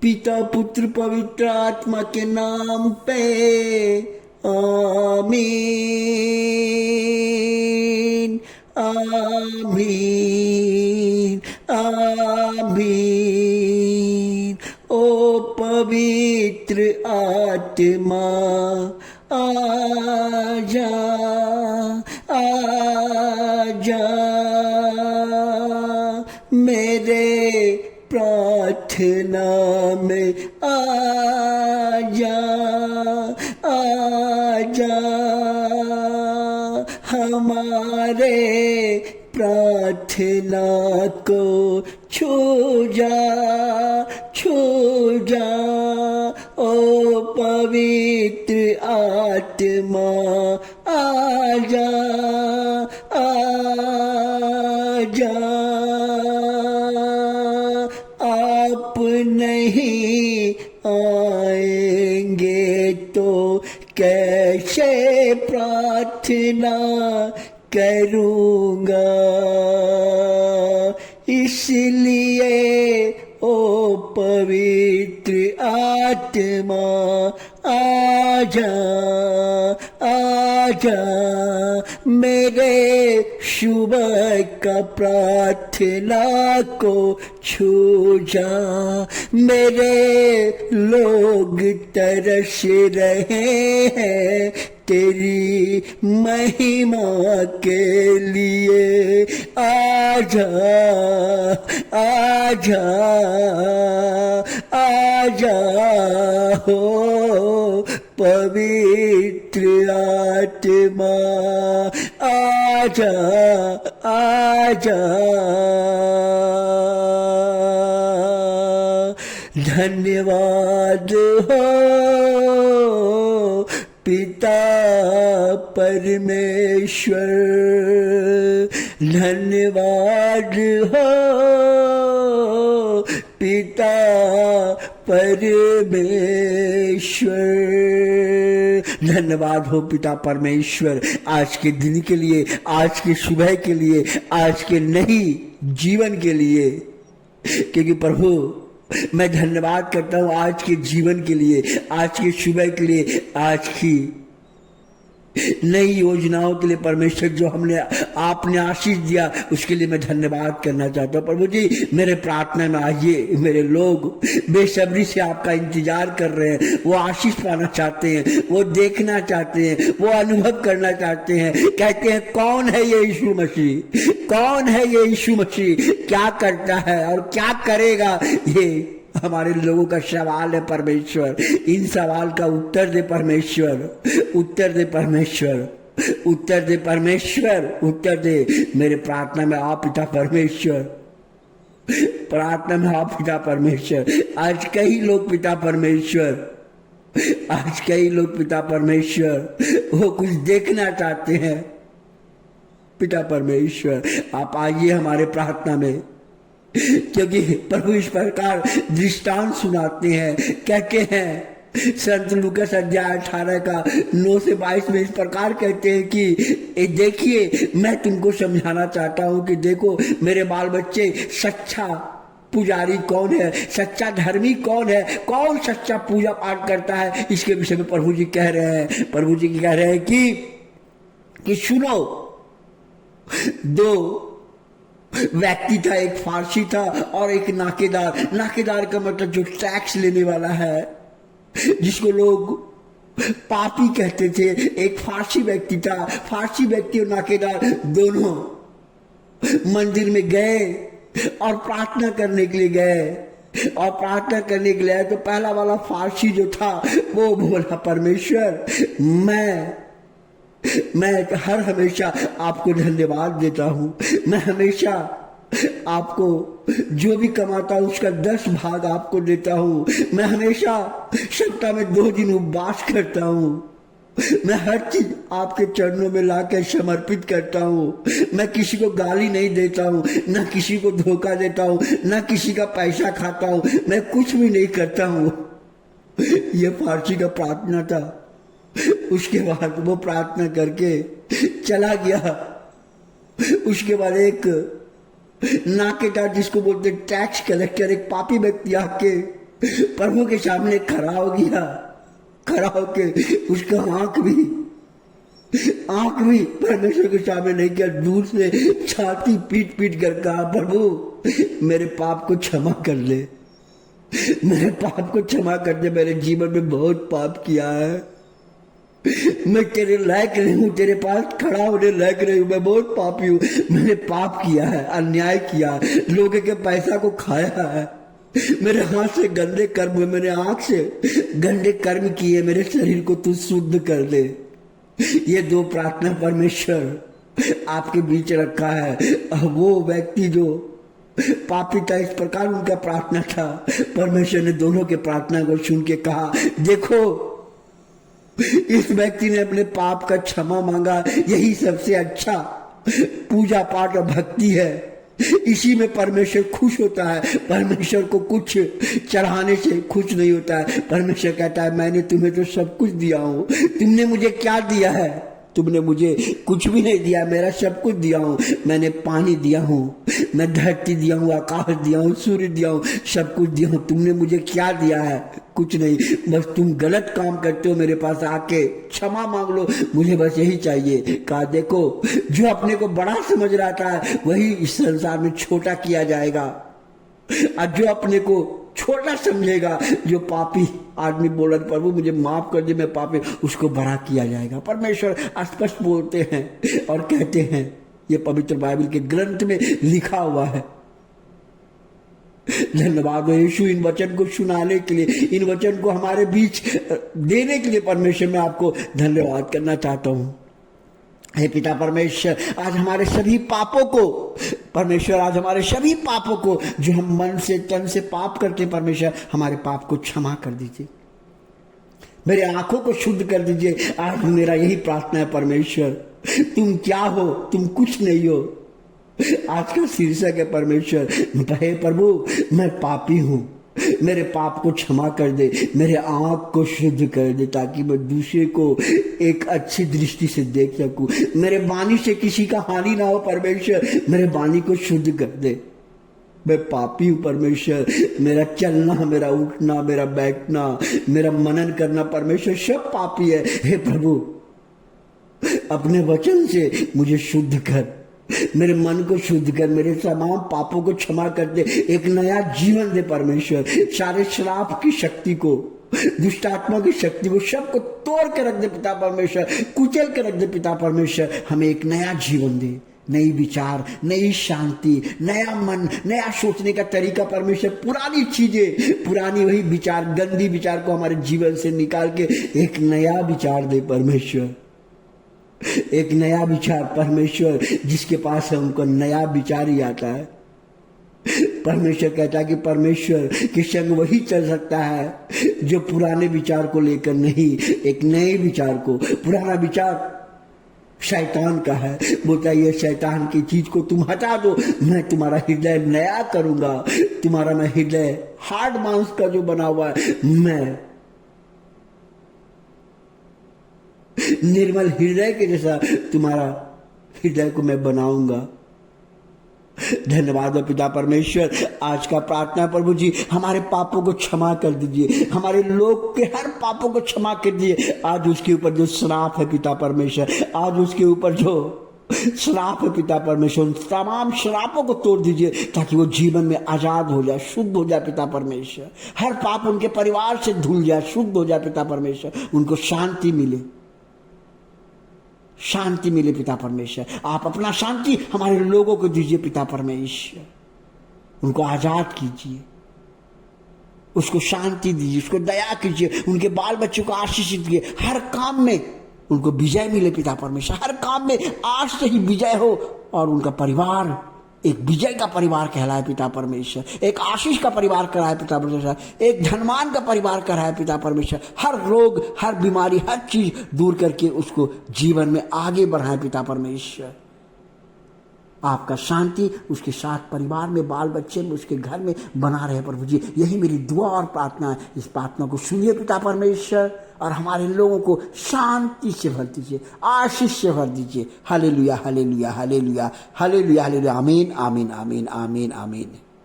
पिता पुत्र पवित्र आत्मा के नाम पे आमीन आमीन आमीन। ओ पवित्र आत्मा आजा आजा, मेरे प्रार्थना में आजा आजा, हमारे प्रार्थना को छू जा छू जा। ओ पवित्र आत्मा आजा आजा, आप नहीं आएंगे तो कैसे प्रार्थना करूँगा। इसलिए ओ पवित्र आत्मा आजा आजा, मेरे सुबह का प्रार्थना को छू जा। मेरे लोग तरस रहे हैं तेरी महिमा के लिए। आजा आजा आजा, हो पवित्र आत्मा आजा आजा। धन्यवाद हो पिता परमेश्वर, धन्यवाद हो पिता परमेश्वर, धन्यवाद हो पिता परमेश्वर आज के दिन के लिए, आज के सुबह के लिए, आज के नई जीवन के लिए। क्योंकि प्रभु मैं धन्यवाद करता हूँ आज के जीवन के लिए, आज के सुबह के लिए, आज की नई योजनाओं के लिए। परमेश्वर जो आपने आशीष दिया उसके लिए मैं धन्यवाद करना चाहता हूँ। प्रभु जी मेरे प्रार्थना में आइए, मेरे लोग बेसब्री से आपका इंतजार कर रहे हैं, वो आशीष पाना चाहते हैं, वो देखना चाहते हैं, वो अनुभव करना चाहते हैं। कहते हैं कौन है ये यीशु मसीह, कौन है ये यीशु मसीह, क्या करता है और क्या करेगा, ये हमारे लोगों का सवाल है परमेश्वर। इन सवाल का उत्तर दे परमेश्वर, उत्तर दे परमेश्वर, उत्तर दे परमेश्वर, उत्तर दे। मेरे प्रार्थना में आप पिता परमेश्वर, प्रार्थना में आप पिता परमेश्वर। आज कई लोग पिता परमेश्वर, आज कई लोग पिता परमेश्वर वो कुछ देखना चाहते हैं। पिता परमेश्वर आप आइए हमारे प्रार्थना में, क्योंकि प्रभु इस प्रकार दृष्टांत सुनाते हैं। कहते हैं संत लूकास अध्याय 18 का 9 से 22 में इस प्रकार कहते हैं कि देखिए मैं तुमको समझाना चाहता हूं कि देखो मेरे बाल बच्चे, सच्चा पुजारी कौन है, सच्चा धर्मी कौन है, कौन सच्चा पूजा पाठ करता है, इसके विषय में प्रभु जी कह रहे हैं। प्रभु जी कह रहे हैं कि सुनो, दो व्यक्ति था, एक फारसी था और एक नाकेदार। नाकेदार का मतलब जो टैक्स लेने वाला है, जिसको लोग पापी कहते थे। एक फारसी व्यक्ति था, फारसी व्यक्ति और नाकेदार दोनों मंदिर में गए और प्रार्थना करने के लिए गए। और प्रार्थना करने के लिए तो पहला वाला फारसी जो था वो बोला परमेश्वर मैं हर हमेशा आपको धन्यवाद देता हूँ, मैं हमेशा आपको जो भी कमाता हूँ उसका 10 भाग आपको देता हूँ, मैं हमेशा सप्ताह में 2 दिन उपवास करता हूँ, मैं हर चीज आपके चरणों में लाकर समर्पित करता हूँ, मैं किसी को गाली नहीं देता हूँ, न किसी को धोखा देता हूँ, न किसी का पैसा खाता हूँ, मैं कुछ भी नहीं करता हूँ। ये फारसी का प्रार्थना था। उसके बाद वो प्रार्थना करके चला गया। उसके बाद एक नाकेदार, जिसको बोलते टैक्स कलेक्टर, एक पापी व्यक्ति आके प्रभु के सामने खड़ा हो गया, खड़ा होके उसका आंख भी परमेश्वर के सामने नहीं किया, दूर से छाती पीट पीट कर कहा, प्रभु मेरे पाप को क्षमा कर ले, मेरे पाप को क्षमा कर दे, मेरे जीवन में बहुत पाप किया है, मैं तेरे लायक नहीं हूँ, तेरे पास खड़ा होने लायक नहीं हूँ, मैं बहुत पापी हूँ, मैंने पाप किया है, अन्याय किया, लोगों के पैसा को खाया है, मेरे हाथ से गंदे कर्म हुए, मैंने आंख से गंदे कर्म किए, मेरे शरीर को तू शुद्ध कर दे। ये दो प्रार्थना परमेश्वर आपके बीच रखा है। वो व्यक्ति जो पापी था, इस प्रकार उनका प्रार्थना था, परमेश्वर ने दोनों के प्रार्थना को सुन के कहा, देखो इस व्यक्ति ने अपने पाप का क्षमा मांगा, यही सबसे अच्छा पूजा पाठ और भक्ति है, इसी में परमेश्वर खुश होता है। परमेश्वर को कुछ चढ़ाने से खुश नहीं होता है। परमेश्वर कहता है, मैंने तुम्हें तो सब कुछ दिया हूं, तुमने मुझे क्या दिया है? तुमने मुझे कुछ भी नहीं दिया, मेरा सब कुछ दिया हूं, मैंने पानी दिया हूं, मैं धरती दिया हूं, आकाश दिया हूं, सूर्य दिया हूं, सब कुछ दिया हूं, तुमने मुझे क्या दिया है? कुछ नहीं, बस तुम गलत काम करते हो, मेरे पास आके क्षमा मांग लो, मुझे बस यही चाहिए। कहा, देखो जो अपने को बड़ा समझ रहा था वही इस संसार में छोटा किया जाएगा, और जो अपने को छोटा समझेगा, जो पापी आदमी बोला प्रभु मुझे माफ कर दे मैं पापी, उसको बड़ा किया जाएगा। परमेश्वर स्पष्ट बोलते हैं और कहते हैं, ये पवित्र बाइबल के ग्रंथ में लिखा हुआ है। धन्यवाद यीशु, इन वचन को सुनाने के लिए, इन वचन को हमारे बीच देने के लिए परमेश्वर मैं आपको धन्यवाद करना चाहता हूं। हे पिता परमेश्वर, आज हमारे सभी पापों को परमेश्वर, आज हमारे सभी पापों को जो हम मन से तन से पाप करते हैं, परमेश्वर हमारे पाप को क्षमा कर दीजिए, मेरे आंखों को शुद्ध कर दीजिए। आज मेरा यही प्रार्थना है परमेश्वर, तुम क्या हो? तुम कुछ नहीं हो। आज का शीर्षक है परमेश्वर, हे प्रभु मैं पापी हूं, मेरे पाप को क्षमा कर दे, मेरे आंख को शुद्ध कर दे, ताकि मैं दूसरे को एक अच्छी दृष्टि से देख सकूं, मेरे वाणी से किसी का हानि ना हो। परमेश्वर मेरे वाणी को शुद्ध कर दे, मैं पापी हूं परमेश्वर, मेरा चलना, मेरा उठना, मेरा बैठना, मेरा मनन करना परमेश्वर सब पापी है। हे प्रभु अपने वचन से मुझे शुद्ध कर, मेरे मन को शुद्ध कर, मेरे तमाम पापों को क्षमा कर दे, एक नया जीवन दे परमेश्वर। सारे श्राप की शक्ति को, दुष्ट आत्मा की शक्ति को सबको तोड़ के रख दे पिता परमेश्वर, कुचल के रख दे पिता परमेश्वर। हमें एक नया जीवन दे, नई विचार, नई शांति, नया मन, नया सोचने का तरीका परमेश्वर। पुरानी चीजें, पुरानी वही विचार, गंदी विचार को हमारे जीवन से निकाल के एक नया विचार दे परमेश्वर, एक नया विचार परमेश्वर। जिसके पास है उनको नया विचार ही आता है। परमेश्वर कहता है कि परमेश्वर के संग वही चल सकता है जो पुराने विचार को लेकर नहीं, एक नए विचार को। पुराना विचार शैतान का है, बोलता है ये शैतान की चीज को तुम हटा दो, मैं तुम्हारा हृदय नया करूंगा, तुम्हारा मैं हृदय हार्ड मांस का जो बना हुआ है, मैं निर्मल हृदय के जैसा तुम्हारा हृदय को मैं बनाऊंगा। धन्यवाद पिता परमेश्वर। आज का प्रार्थना प्रभु जी, हमारे पापों को क्षमा कर दीजिए, हमारे लोग के हर पापों को क्षमा कर दीजिए। आज उसके ऊपर जो श्राप है पिता परमेश्वर, आज उसके ऊपर जो श्राप है पिता परमेश्वर, उन तमाम श्रापों को तोड़ दीजिए, ताकि वो जीवन में आजाद हो जाए, शुद्ध हो जाए पिता परमेश्वर। हर पाप उनके परिवार से धुल जाए, शुद्ध हो जाए पिता परमेश्वर। उनको शांति मिले, शांति मिले पिता परमेश्वर। आप अपना शांति हमारे लोगों को दीजिए पिता परमेश्वर, उनको आजाद कीजिए, उसको शांति दीजिए, उसको दया कीजिए, उनके बाल बच्चों को आशीषित कीजिए, हर काम में उनको विजय मिले पिता परमेश्वर, हर काम में आज से ही विजय हो, और उनका परिवार एक विजय का परिवार कहलाए पिता परमेश्वर, एक आशीष का परिवार कराए पिता परमेश्वर, एक धनवान का परिवार कराए पिता परमेश्वर। हर रोग, हर बीमारी, हर चीज दूर करके उसको जीवन में आगे बढ़ाए पिता परमेश्वर। आपका शांति उसके साथ परिवार में, बाल बच्चे में, उसके घर में बना रहे प्रभु जी। यही मेरी दुआ और प्रार्थना है। इस प्रार्थना को सुनिए पिता परमेश्वर, और हमारे लोगों को शांति से भर दीजिए, आशीष से भर दीजिए। Hallelujah, hallelujah, hallelujah, hallelujah, hallelujah. आमीन, आमीन, आमीन, आमीन, आमीन।